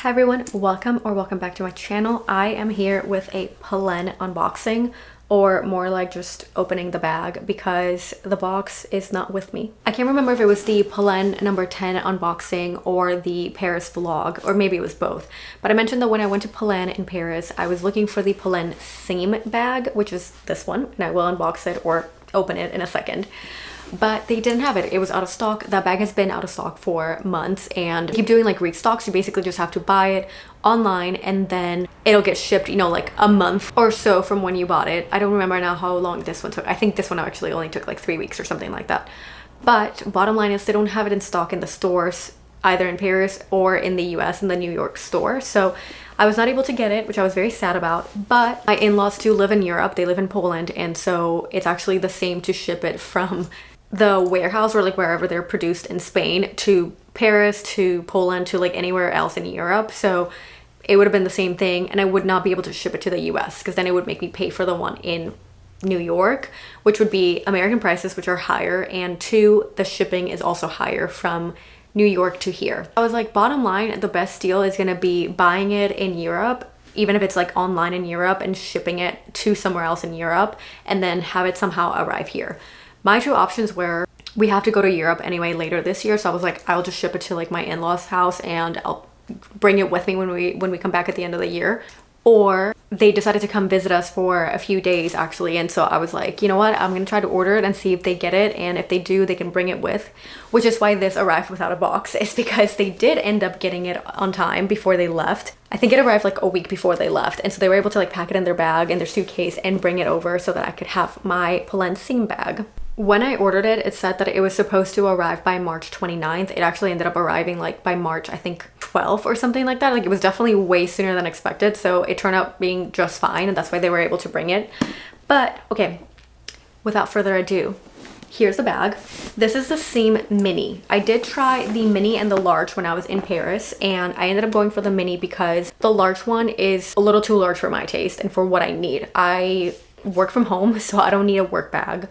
Hi everyone, welcome back to my channel. I am here with a Polene unboxing, or more like just opening the bag because the box is not with me. I can't remember if it was the Polene number 10 unboxing or the Paris vlog, or maybe it was both. But I mentioned that when I went to Polene in Paris, I was looking for the Polene Cyme bag, which is this one, and I will unbox it or open it in a second. But they didn't have it. It was out of stock. That bag has been out of stock for months and keep doing like restocks. You basically just have to buy it online and then it'll get shipped, you know, like a month or so from when you bought it. I don't remember now how long this one took. I think this one actually only took like 3 weeks or something like that. But bottom line is they don't have it in stock in the stores, either in Paris or in the US in the New York store. So I was not able to get it, which I was very sad about. But my in-laws do live in Europe. They live in Poland, and so it's actually the same to ship it from the warehouse or like wherever they're produced in Spain to Paris to Poland to like anywhere else in Europe. So it would have been the same thing, and I would not be able to ship it to the US because then it would make me pay for the one in New York, which would be American prices, which are higher, and two, the shipping is also higher from New York to here. I was like, bottom line, the best deal is gonna be buying it in Europe, even if it's like online in Europe, and shipping it to somewhere else in Europe and then have it somehow arrive here. My two options were, we have to go to Europe anyway later this year, so I was like, I'll just ship it to like my in-laws house and I'll bring it with me when we come back at the end of the year. Or they decided to come visit us for a few days actually, and so I was like, you know what, I'm gonna try to order it and see if they get it, and if they do, they can bring it with, which is why this arrived without a box, is because they did end up getting it on time before they left. I think it arrived like a week before they left, and so they were able to like pack it in their bag, in their suitcase, and bring it over so that I could have my Polene Cyme bag. When I ordered it, it said that it was supposed to arrive by March 29th. It actually ended up arriving like by March, I think 12th or something like that. Like it was definitely way sooner than expected. So it turned out being just fine, and that's why they were able to bring it. But okay, without further ado, here's the bag. This is the Cyme Mini. I did try the mini and the large when I was in Paris, and I ended up going for the mini because the large one is a little too large for my taste and for what I need. I work from home, so I don't need a work bag,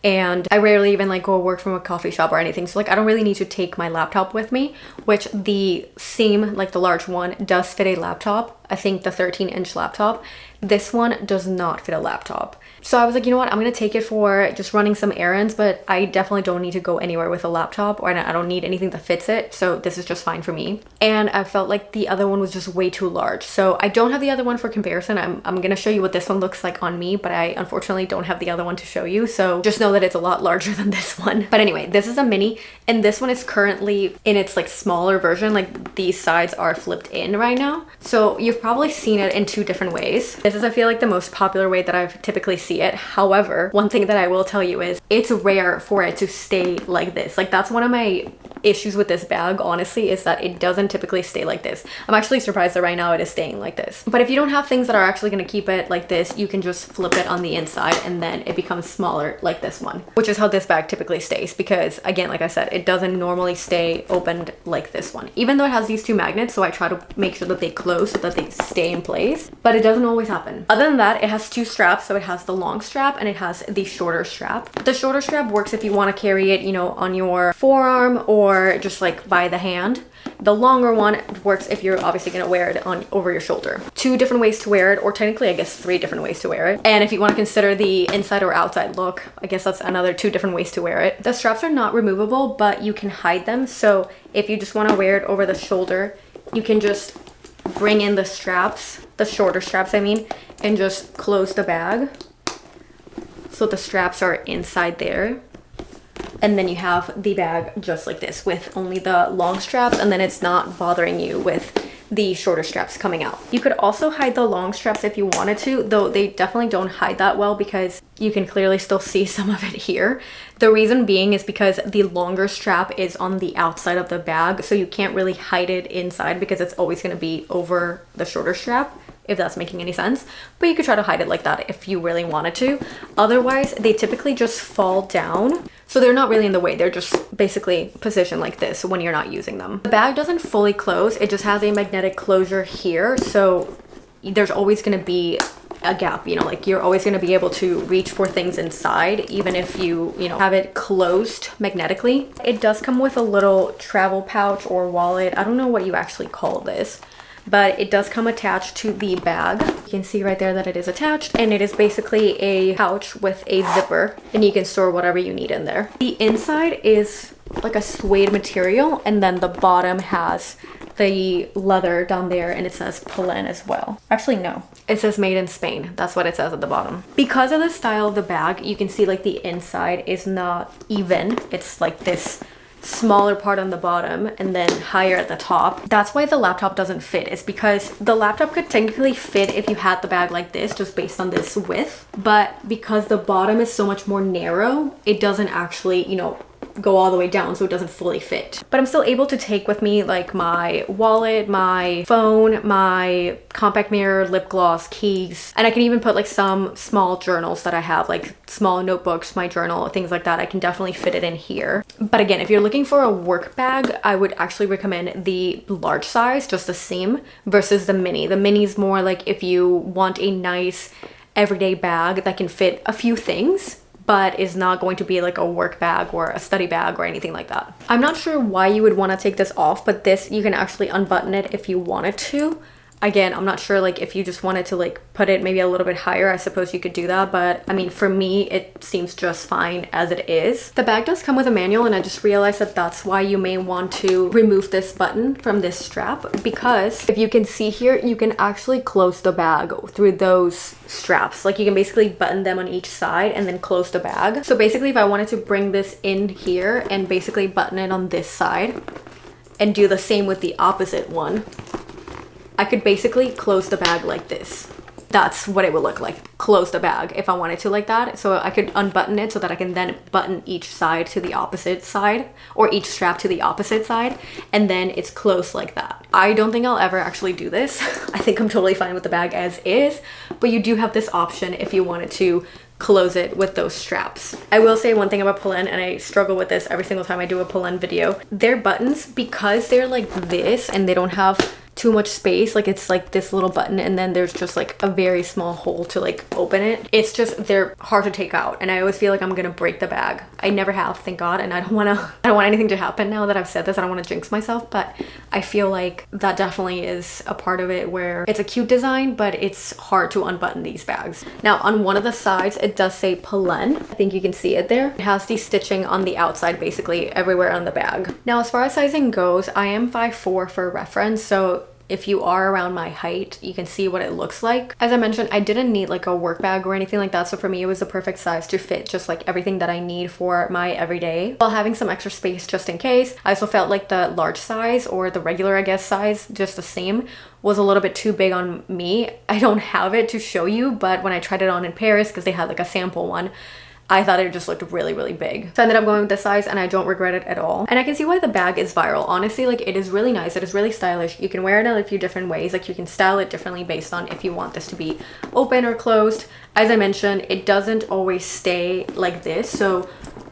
and I rarely even like go work from a coffee shop or anything, so like I don't really need to take my laptop with me, which the Cyme, like the large one, does fit a laptop. I think the 13-inch laptop. This one does not fit a laptop. So I was like, you know what, I'm gonna take it for just running some errands, but I definitely don't need to go anywhere with a laptop, or I don't need anything that fits it, so this is just fine for me. And I felt like the other one was just way too large, so I don't have the other one for comparison. I'm gonna show you what this one looks like on me, but I unfortunately don't have the other one to show you, so just know that it's a lot larger than this one. But anyway, this is a mini, and this one is currently in its like smaller version. Like these sides are flipped in right now, so you've probably seen it in two different ways. This is, I feel like, the most popular way that I've typically seen it. However, one thing that I will tell you is it's rare for it to stay like this. Like that's one of my issues with this bag, honestly, is that it doesn't typically stay like this. I'm actually surprised that right now it is staying like this. But if you don't have things that are actually going to keep it like this, you can just flip it on the inside and then it becomes smaller like this one, which is how this bag typically stays, because again, like I said, it doesn't normally stay opened like this one, even though it has these two magnets, so I try to make sure that they close so that they stay in place, but it doesn't always happen. Other than that, it has two straps, so it has the long strap and it has the shorter strap. The shorter strap works if you want to carry it, you know, on your forearm or just like by the hand. The longer one works if you're obviously going to wear it on over your shoulder. Two different ways to wear it, or technically I guess 3 different ways to wear it. And if you want to consider the inside or outside look, I guess that's another 2 different ways to wear it. The straps are not removable, but you can hide them. So if you just want to wear it over the shoulder, you can just bring in the straps, the shorter straps I mean, and just close the bag. So the straps are inside there. And then you have the bag just like this with only the long straps, and then it's not bothering you with the shorter straps coming out. You could also hide the long straps if you wanted to, though they definitely don't hide that well because you can clearly still see some of it here. The reason being is because the longer strap is on the outside of the bag, so you can't really hide it inside because it's always going to be over the shorter strap, if that's making any sense. But you could try to hide it like that if you really wanted to. Otherwise, they typically just fall down. So they're not really in the way, they're just basically positioned like this when you're not using them. The bag doesn't fully close, it just has a magnetic closure here, so there's always going to be a gap, you know, like you're always going to be able to reach for things inside, even if you know, have it closed magnetically. It does come with a little travel pouch or wallet. I don't know what you actually call this, but it does come attached to the bag. You can see right there that it is attached, and it is basically a pouch with a zipper, and you can store whatever you need in there. The inside is like a suede material, and then the bottom has the leather down there, and it says Polene as well. Actually, no, it says made in Spain. That's what it says at the bottom. Because of the style of the bag, you can see like the inside is not even. It's like this smaller part on the bottom and then higher at the top. That's why the laptop doesn't fit. It's because the laptop could technically fit if you had the bag like this, just based on this width, but because the bottom is so much more narrow, it doesn't actually, you know, go all the way down, so it doesn't fully fit. But I'm still able to take with me like my wallet, my phone, my compact mirror, lip gloss, keys, and I can even put like some small journals that I have, like small notebooks, my journal, things like that. I can definitely fit it in here. But again, if you're looking for a work bag, I would actually recommend the large size, just the same, versus the mini. The mini is more like if you want a nice everyday bag that can fit a few things, but is not going to be like a work bag or a study bag or anything like that. I'm not sure why you would want to take this off, but this, you can actually unbutton it if you wanted to. Again, I'm not sure, like if you just wanted to like put it maybe a little bit higher, I suppose you could do that, but I mean, for me, it seems just fine as it is. The bag does come with a manual, and I just realized that that's why you may want to remove this button from this strap, because if you can see here, you can actually close the bag through those straps. Like you can basically button them on each side and then close the bag. So basically, if I wanted to bring this in here and basically button it on this side and do the same with the opposite one, I could basically close the bag like this. That's what it would look like. Close the bag if I wanted to like that. So I could unbutton it so that I can then button each side to the opposite side, or each strap to the opposite side, and then it's closed like that. I don't think I'll ever actually do this. I think I'm totally fine with the bag as is, but you do have this option if you wanted to close it with those straps. I will say one thing about Polene, and I struggle with this every single time I do a Polene video. Their buttons, because they're like this and they don't have too much space, like it's like this little button and then there's just like a very small hole to like open it. It's just, they're hard to take out, and I always feel like I'm gonna break the bag. I never have, thank God, and I don't want anything to happen. Now that I've said this, I don't want to jinx myself, but I feel like that definitely is a part of it where it's a cute design, but it's hard to unbutton these bags. Now on one of the sides, it does say Polene. I think you can see it there. It has the stitching on the outside, basically everywhere on the bag. Now as far as sizing goes, I am 5'4" for reference, so if you are around my height, you can see what it looks like. As I mentioned, I didn't need like a work bag or anything like that, so for me it was the perfect size to fit just like everything that I need for my everyday, while having some extra space just in case. I also felt like the large size, or the regular, I guess, size, just the same, was a little bit too big on me. I don't have it to show you, but when I tried it on in Paris, because they had like a sample one, I thought it just looked really, really big. So I ended up going with this size, and I don't regret it at all. And I can see why the bag is viral. Honestly, like it is really nice. It is really stylish. You can wear it in a few different ways. Like you can style it differently based on if you want this to be open or closed. As I mentioned, it doesn't always stay like this. So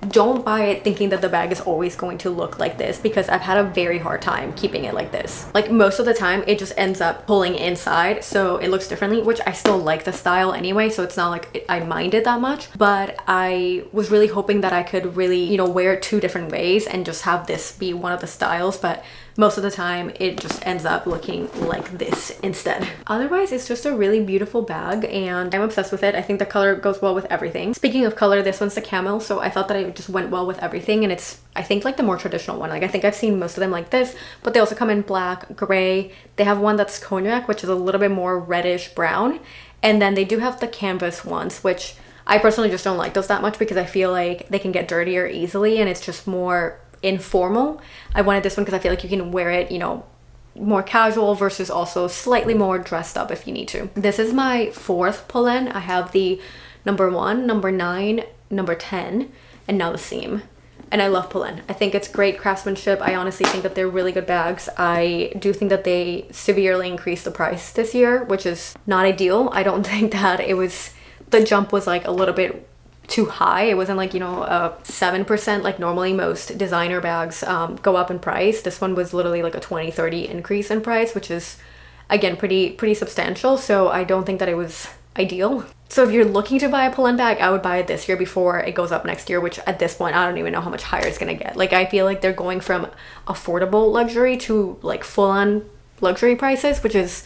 don't buy it thinking that the bag is always going to look like this, because I've had a very hard time keeping it like this. Like most of the time it just ends up pulling inside, so it looks differently, which I still like the style anyway, so it's not like I mind it that much. But I was really hoping that I could really, you know, wear it two different ways and just have this be one of the styles, but most of the time it just ends up looking like this instead. Otherwise, it's just a really beautiful bag and I'm obsessed with it. I think the color goes well with everything. Speaking of color, this one's the Camel, so I thought that it just went well with everything, and it's, I think, like the more traditional one. Like I think I've seen most of them like this, but they also come in black, gray. They have one that's cognac, which is a little bit more reddish brown, and then they do have the canvas ones, which I personally just don't like those that much because I feel like they can get dirtier easily and it's just more informal. I wanted this one because I feel like you can wear it, you know, more casual versus also slightly more dressed up if you need to. This is my fourth Polene. I have the number 1, number 9, number 10, and now the seam. And I love Polene. I think it's great craftsmanship. I honestly think that they're really good bags. I do think that they severely increased the price this year, which is not ideal. I don't think that it was, the jump was like a little bit too high. It wasn't like, you know, 7% like normally most designer bags go up in price. This one was literally like a 20-30 increase in price, which is again pretty substantial. So I don't think that it was ideal. So if you're looking to buy a Polene bag, I would buy it this year before it goes up next year, which at this point I don't even know how much higher it's gonna get. Like I feel like they're going from affordable luxury to like full-on luxury prices, which is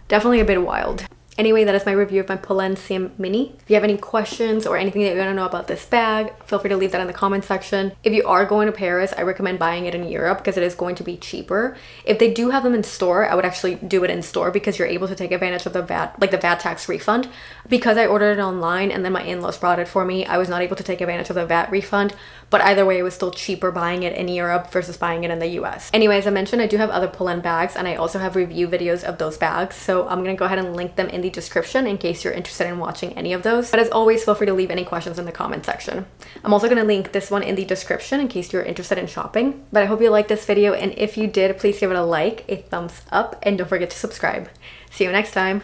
definitely a bit wild. Anyway, that is my review of my Polene Cyme Mini. If you have any questions or anything that you want to know about this bag, feel free to leave that in the comment section. If you are going to Paris, I recommend buying it in Europe because it is going to be cheaper. If they do have them in store, I would actually do it in store because you're able to take advantage of the VAT, like the VAT tax refund. Because I ordered it online and then my in-laws brought it for me, I was not able to take advantage of the VAT refund. But either way, it was still cheaper buying it in Europe versus buying it in the US. Anyway, as I mentioned, I do have other Polene bags and I also have review videos of those bags. So I'm gonna go ahead and link them in the description in case you're interested in watching any of those. But as always, feel free to leave any questions in the comment section. I'm also gonna link this one in the description in case you're interested in shopping. But I hope you liked this video, and if you did, please give it a like, a thumbs up, and don't forget to subscribe. See you next time.